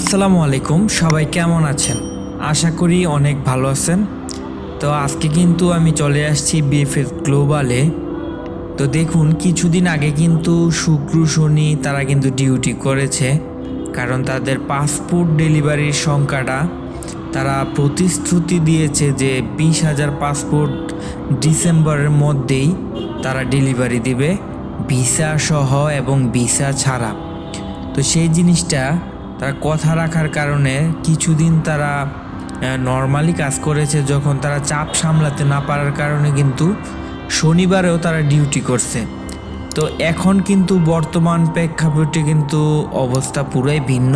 আসসালামু আলাইকুম, সবাই কেমন আছেন? আশা করি অনেক ভালো আছেন। তো আজকে কিন্তু আমি চলে আসছি বিএফএস গ্লোবালে। তো দেখুন, কিছুদিন আগে কিন্তু শুক্র শনি তারা কিন্তু ডিউটি করেছে, কারণ তাদের পাসপোর্ট ডেলিভারির সংখ্যাটা তারা প্রতিশ্রুতি দিয়েছে যে 20,000 পাসপোর্ট ডিসেম্বরের মধ্যেই তারা ডেলিভারি দিবে, ভিসা সহ এবং ভিসা ছাড়া। তো সেই জিনিসটা তারা কথা রাখার কারণে কিছুদিন তারা নর্মালি কাজ করেছে, যখন তারা চাপ সামলাতে না পারার কারণে কিন্তু শনিবারেও তারা ডিউটি করছে। তো এখন কিন্তু বর্তমান প্রেক্ষাপটে কিন্তু অবস্থা পুরাই ভিন্ন।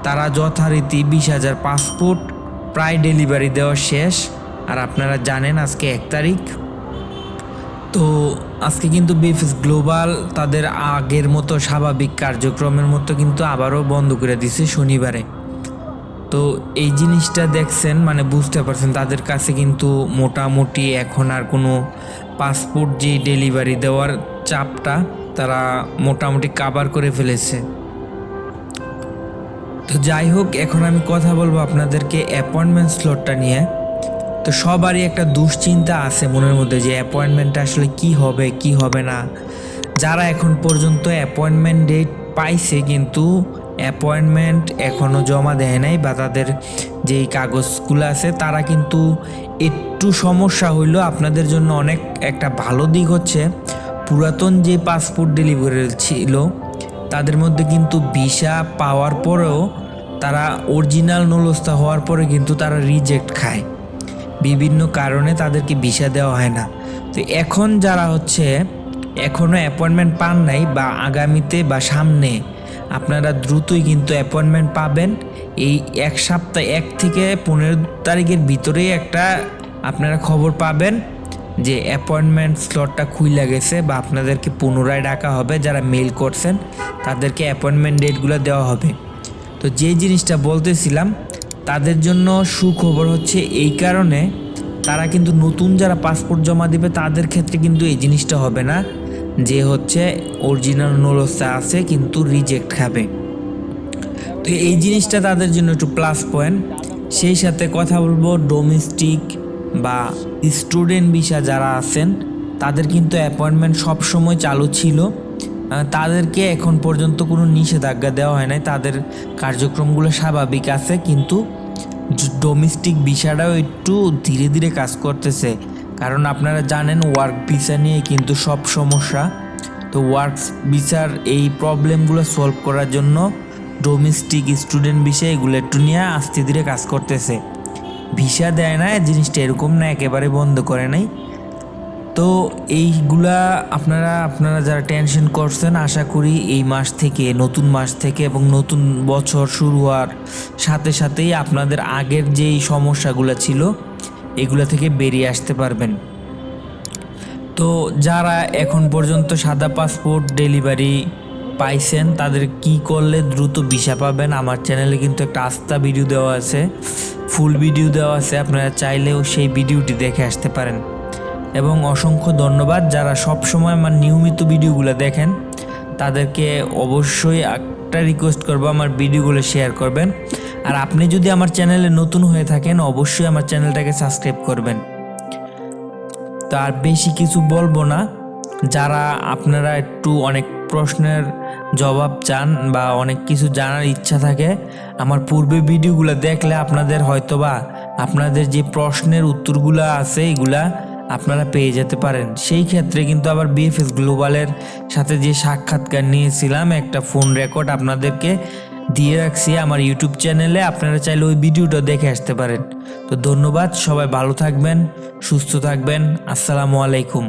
তারা যথারীতি 20,000 পাসপোর্ট প্রায় ডেলিভারি দেওয়া শেষ। আর আপনারা জানেন আজকে 1 তারিখ। তো আজকে কিন্তু বিএফএস গ্লোবাল তাদের আগের মতো স্বাভাবিক কার্যক্রমের মতো কিন্তু আবারও বন্ধ করে দিছে শনিবারে। তো এই জিনিসটা দেখছেন, মানে বুঝতে পারছেন তাদের কাছে কিন্তু মোটামুটি এখন আর কোনো পাসপোর্ট যে ডেলিভারি দেওয়ার চাপটা তারা মোটামুটি কাভার করে ফেলেছে। তো যাই হোক, এখন আমি কথা বলবো আপনাদেরকে অ্যাপয়েন্টমেন্ট স্লটটা নিয়ে। তো সবারই একটা দুশ্চিন্তা আছে মনের মধ্যে যে অ্যাপয়েন্টমেন্টটা আসলে কি হবে কি হবে না। যারা এখন পর্যন্ত অ্যাপয়েন্টমেন্ট ডেট পাইছে কিন্তু অ্যাপয়েন্টমেন্ট এখনও জমা দেয় নাই, বা তাদের যেই কাগজগুলো আছে তারা কিন্তু একটু সমস্যা হইলো। আপনাদের জন্য অনেক একটা ভালো দিক হচ্ছে, পুরাতন যে পাসপোর্ট ডেলিভারি ছিল তাদের মধ্যে কিন্তু ভিসা পাওয়ার পরেও তারা অরিজিনাল নলস্তা হওয়ার পরে কিন্তু তারা রিজেক্ট খায়, বিভিন্ন কারণে তাদেরকে ভিসা দেওয়া হয় না। তো এখন যারা হচ্ছে এখনও অ্যাপয়েন্টমেন্ট পান নাই বা আগামীতে বা সামনে আপনারা দ্রুতই কিন্তু অ্যাপয়েন্টমেন্ট পাবেন। এই 1 সপ্তাহ 1 থেকে 15 তারিখের ভিতরেই একটা আপনারা খবর পাবেন যে অ্যাপয়েন্টমেন্ট স্লটটা খুইলা গেছে, বা আপনাদেরকে পুনরায় ডাকা হবে। যারা মেল করছেন তাদেরকে অ্যাপয়েন্টমেন্ট ডেটগুলো দেওয়া হবে। তো যে জিনিসটা বলতেছিলাম, তাদের জন্য সুখবর হচ্ছে এই কারণে তারা কিন্তু নতুন যারা পাসপোর্ট জমা দিবে তাদের ক্ষেত্রে কিন্তু এই জিনিসটা হবে না যে হচ্ছে অরিজিনাল নলস্তা আছে কিন্তু রিজেক্ট খাবে। তো এই জিনিসটা তাদের জন্য একটু প্লাস পয়েন্ট। সেই সাথে কথা বলবো ডোমেস্টিক বা স্টুডেন্ট ভিসা যারা আছেন তাদের কিন্তু অ্যাপয়েন্টমেন্ট সবসময় চালু ছিল, তাদেরকে এখন পর্যন্ত কোনো নিষেধাজ্ঞা দেওয়া হয় নাই, তাদের কার্যক্রমগুলো স্বাভাবিক আছে। কিন্তু ডোমেস্টিক ভিসাটাও একটু ধীরে ধীরে কাজ করতেছে, কারণ আপনারা জানেন ওয়ার্ক ভিসা নিয়ে কিন্তু সব সমস্যা। তো ওয়ার্ক ভিসার এই প্রবলেমগুলো সলভ করার জন্য ডোমেস্টিক স্টুডেন্ট ভিসা এগুলো একটু নিয়ে আস্তে ধীরে কাজ করতেছে। ভিসা দেয় না জিনিসটা এরকম না, একেবারে বন্ধ করে নাই। তো এইগুলা আপনারা যারা টেনশন করছেন, আশা করি এই মাস থেকে, নতুন মাস থেকে এবং নতুন বছর শুরু হওয়ার সাথে সাথেই আপনাদের আগের যেই সমস্যাগুলো ছিল এগুলা থেকে বেরিয়ে আসতে পারবেন। তো যারা এখন পর্যন্ত সাদা পাসপোর্ট ডেলিভারি পাইছেন তাদের কি করলে দ্রুত ভিসা পাবেন, আমার চ্যানেলে কিন্তু একটা আস্থা ভিডিও দেওয়া আছে, ফুল ভিডিও দেওয়া আছে, আপনারা চাইলেও সেই ভিডিওটি দেখে আসতে পারেন। এবং অসংখ্য ধন্যবাদ যারা সব সময় আমার নিয়মিত ভিডিওগুলো দেখেন, তাদেরকে অবশ্যই একটা রিকোয়েস্ট করবো, আমার ভিডিওগুলো শেয়ার করবেন। আর আপনি যদি আমার চ্যানেলে নতুন হয়ে থাকেন অবশ্যই আমার চ্যানেলটাকে সাবস্ক্রাইব করবেন। তো আর বেশি কিছু বলবো না। যারা আপনারা একটু অনেক প্রশ্নের জবাব চান বা অনেক কিছু জানার ইচ্ছা থাকে, আমার পূর্বে ভিডিওগুলো দেখলে আপনাদের হয়তোবা আপনাদের যে প্রশ্নের উত্তরগুলো আছে এগুলা আপনারা পেয়ে যেতে পারেন। সেই ক্ষেত্রে কিন্তু আবার বিএফএস গ্লোবালের সাথে যে সাক্ষাৎকার নিয়েছিলাম একটা ফোন রেকর্ড আপনাদেরকে দিয়ে রাখছি আমার ইউটিউব চ্যানেলে, আপনারা চাইলে ওই ভিডিওটা দেখে আসতে পারেন। তো ধন্যবাদ, সবাই ভালো থাকবেন, সুস্থ থাকবেন। আসসালামু আলাইকুম।